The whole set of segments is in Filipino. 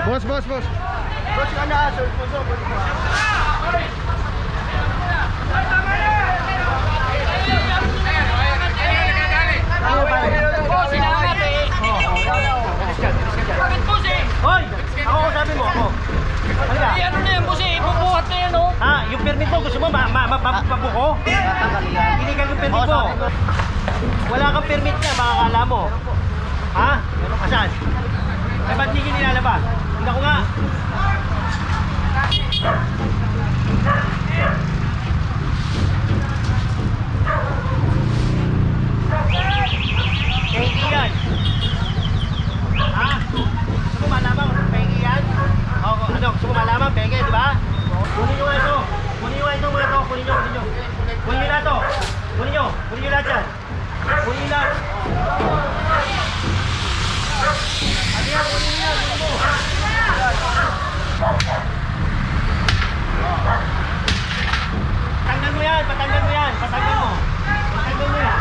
Boss. Boss ka na, sir. Bakit boss eh? Hoy! Ako sabi mo, ako. Halika. Ano na yan boss eh? Ipubuhat na yan oh. Ha? Yung permit mo, gusto mo mabuko? Illegal yung permit mo. Wala kang permit na, baka akala mo. Ha? Asan? Eh, ba't hindi nilalabas? Hindi ko nga. Pegi yan. Ha? Gusto mo malaman kung pegi yan? O, ano? Gusto mo malaman? Pegi, di ba? Kunin nyo nga ito. Kunin nyo nga ito mga ito. Kunin nyo. Kunin nyo na ito. Kunin nyo lahat yan. Kunin nyo lahat. Ano yan? Kunin nyo yan. Kunin mo. Patanggal mo yan. Patanggal mo yan. Patanggal mo. Patanggal mo yan.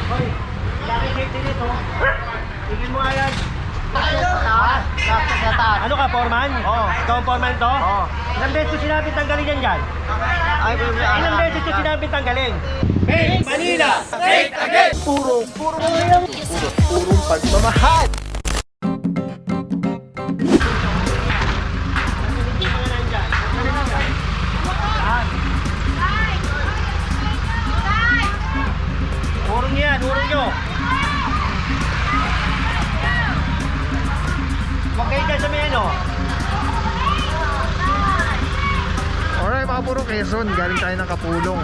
Hoy, laki safety dito. Tingin mo nga yan. Ano ka, foreman? Oo. Ikaw ang foreman to? Oo. Ilang beses ko sinabi tanggalin yan dyan? Ilang beses ko sinabi tanggalin? Hey, Manila! Hey, again! Purong pagmamahal! Urong yan, urong nyo. Huwag kayo dyan sa may ano. Alright mga puro Quezon, galing tayo ng Kapulong.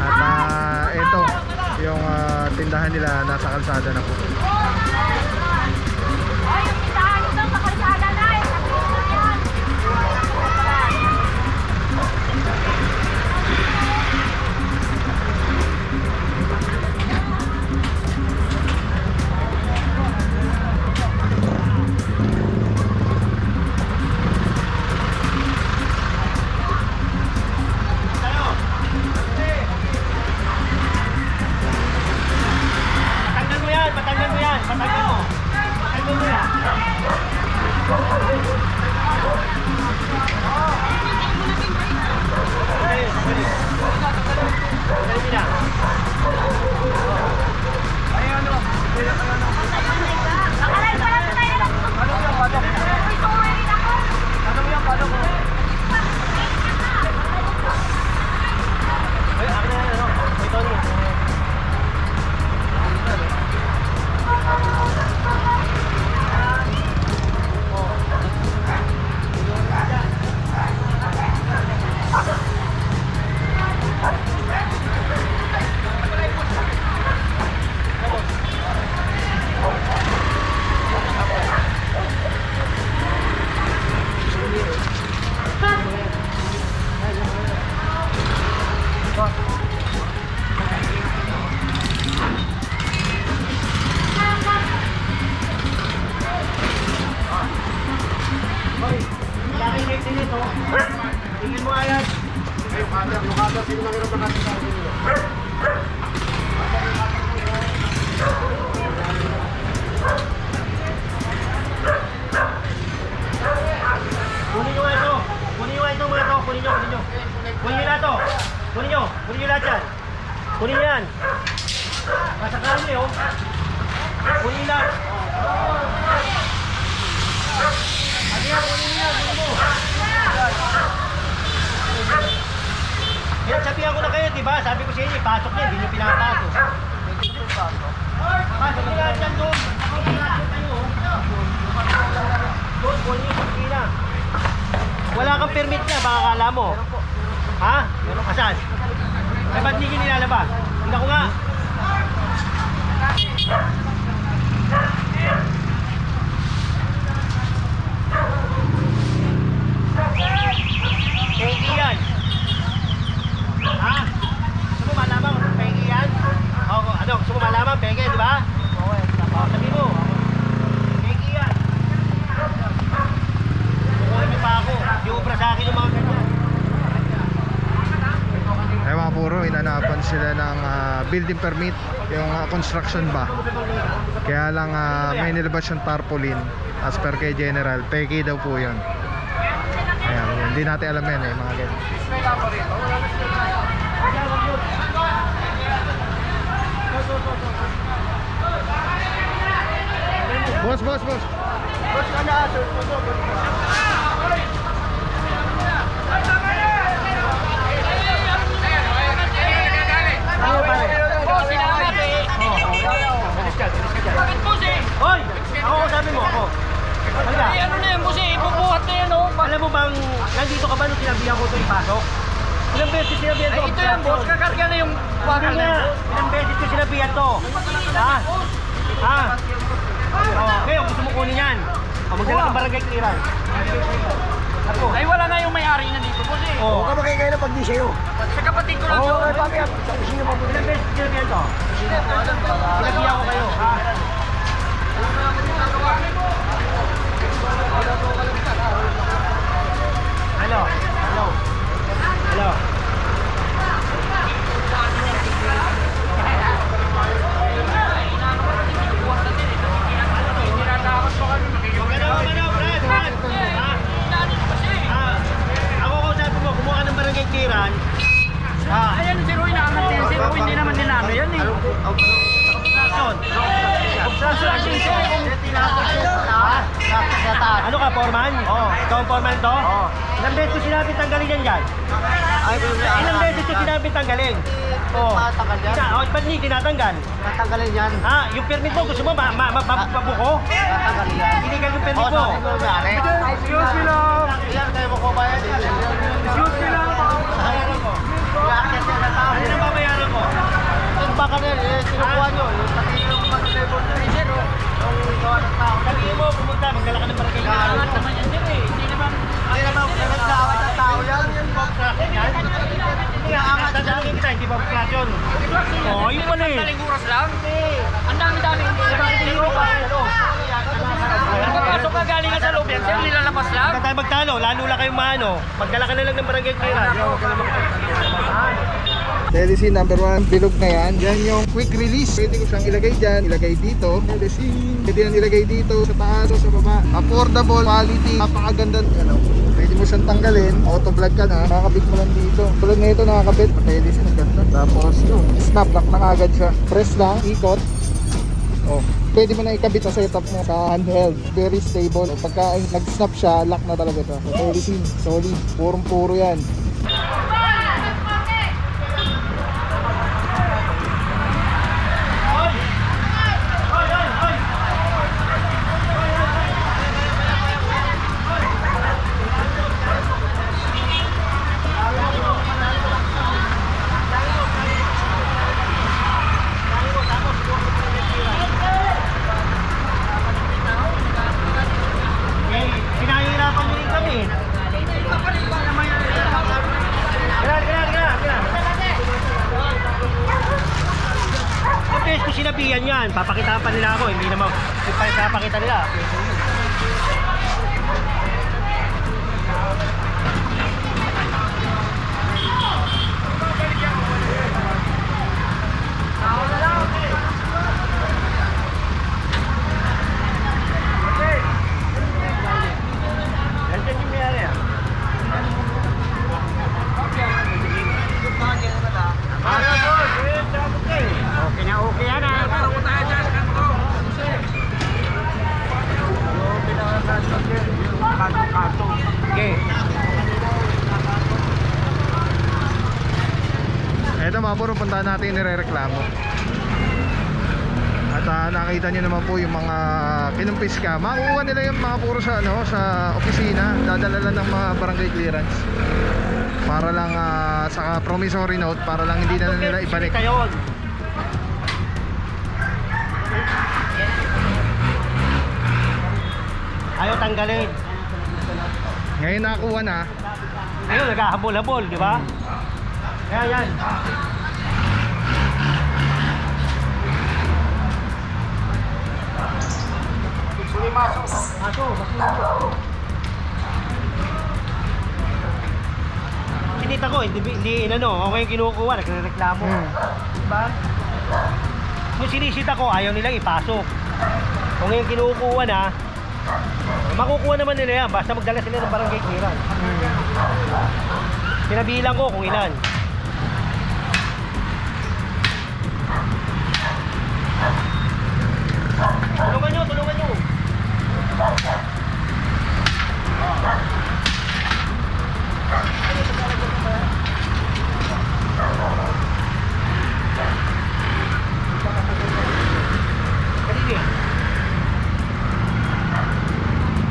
At ito yung tindahan nila nasa kalsada na po. Tingin mo ayan. Yung kada sino nang hirap na natin sa akin nyo. Kunin nyo nga ito. Kunin nyo nga ito mga ito. Kunin nyo. Kunin nyo na ito. Kunin nyo lahat yan. Kunin nyo yan. Masakal nyo yun. Kunin nyo lahat. Ano yan? Kunin nyo yan. Kunin mo. Sabihan ko na kayo, diba? Sabi ko sa inyo, pasok niya, hindi nyo pinapasok. Pasok nyo lahat yan doon. Doon, kunin nyo sa pila. Wala kang permit niya, baka akala mo. Ha? Asan? Eh, ba't hindi nilalabas? Hindi ko nga. Pegi yan. Ha? Gusto mo malaman kung pegi yan? O, ano? Gusto mo malaman? Pegi, di ba? O, sabi mo. building permit, yung construction ba. Kaya lang may nilabas yung tarpaulin as per kay General, peke daw po yun. Ayan, hindi natin alam yan eh, mga ganyan. Boss. Bakit boss eh? Hoy! Ako sabi mo, ako. Halika. Ano na yan boss eh? Ibubuhat na yan oh. Alam mo bang, nandito ka ba nung sinabihan ko ito ipasok? Ilang beses sinabihan Ay, to? ito yan boss, kakarga na yung wakal na yan. Ilang beses ko sinabihan to? Ha? Ha? Ngayon, gusto mo kunin yan. Magdala kang barangay clearance. Ako. Ay wala nga yung may-ari na dito boss eh. Oo. Huwag ka makikaya na pag di sa'yo. Sa kapatid ko lang Oo, yun. ay papi. Ilang beses sinabihan to? Sinabihan ko kayo, ha? Hello? Ako kung sabi mo, kumuha ka ng barangay clearance. Ayan si Roy nakakat yan. Si Roy hindi naman ninano yan eh. Ano ka, foreman? Oo. Ikaw ang foreman to? Oo. Ilang beses ko sinabi tanggalin yan dyan? Ilang beses ko sinabi tanggalin? Oo. Ba't hindi tinatanggal? Tatanggalin yan. Ha? Yung permit mo, gusto mo mabuko? Tatanggalin yan. Iligal yung permit mo. Excuse me lang. Iyan kayo mo ko ba yan? Excuse me lang. Bayaran ko. Ano na babayaran ko? Yung baka na eh, sinukuha nyo. Yung pati yung mag-labor na rin siya, no? Yung gawa ng tao. Sabihin mo, pumunta, magdala ka ng barangay. Angat naman yan sir eh. Hindi naman. Ay naman, nagkawat ng tao yan. Hindi nga, angat. Tatanungin kita, hindi ba obstruction? Oo, yun pala eh. Daling oras lang. Ang dami-daming Nagpapasok ka galing ka sa loob yan sir. Nilalabas lang. Huwag tayo magtalo, lalo lang kayong maano. Magdala ka na lang ng barangay clearance. Telecine number 1, bilog na yan. Yan yung quick release. Pwede ko siyang ilagay dyan, ilagay dito. Telecine. Pwede yan ilagay dito, sa taas o sa baba. Affordable, quality, napakaganda. Ano, pwede mo siyang tanggalin. Auto vlog ka na, nakakabit mo lang dito. Tulad na ito nakakabit. Telecine, ang ganda. Tapos yun, snap lock na agad siya. Press lang, ikot. Oh, pwede mo na ikabit sa setup mo sa handheld. Very stable. Pagka nag-snap siya, lock na talaga ito. So, Telecine, solid. Purong-puro yan. Pinahihirapan mo rin kami. Yung beses ko sinabihan yan, papakitaan pa nila ako, hindi naman papakita nila. Nandiyan yung mayari ah. Okay na okay yan ah. Okay. Ito mga puro, puntahan natin yung nirereklamo. At nakita nyo naman po yung mga kinumpis ka. Makukuha nila yung mga puro sa, sa opisina. Dadala lang ng mga barangay clearance. Para lang sa promissory note, para lang hindi na nila ibalik. Kayon. Ayaw tanggalin. Ngayon nakakuha na. Ayun, naghahabol-habol, di ba? Kaya yan. Kinita ko, hindi inano, ako yung kinukuha, nagrereklamo. Diba? Kung sinisita ko, ayaw nilang ipasok. Kung ngayon kinukuha na, makukuha naman nila yan. Basta magdala sila ng barangay clearance. Pinabilang ko kung ilan. Tulungan nyo, tulungan nyo. Kanina.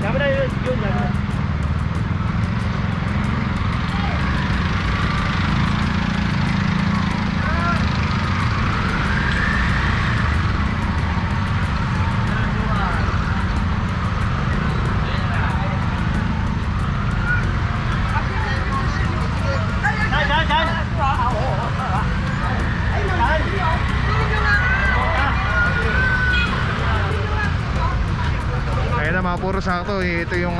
Yaman na yun, yaman na. Ayun na mga puro sakto. Ito yung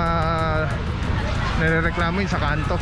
nirereklamo yun sa kanto.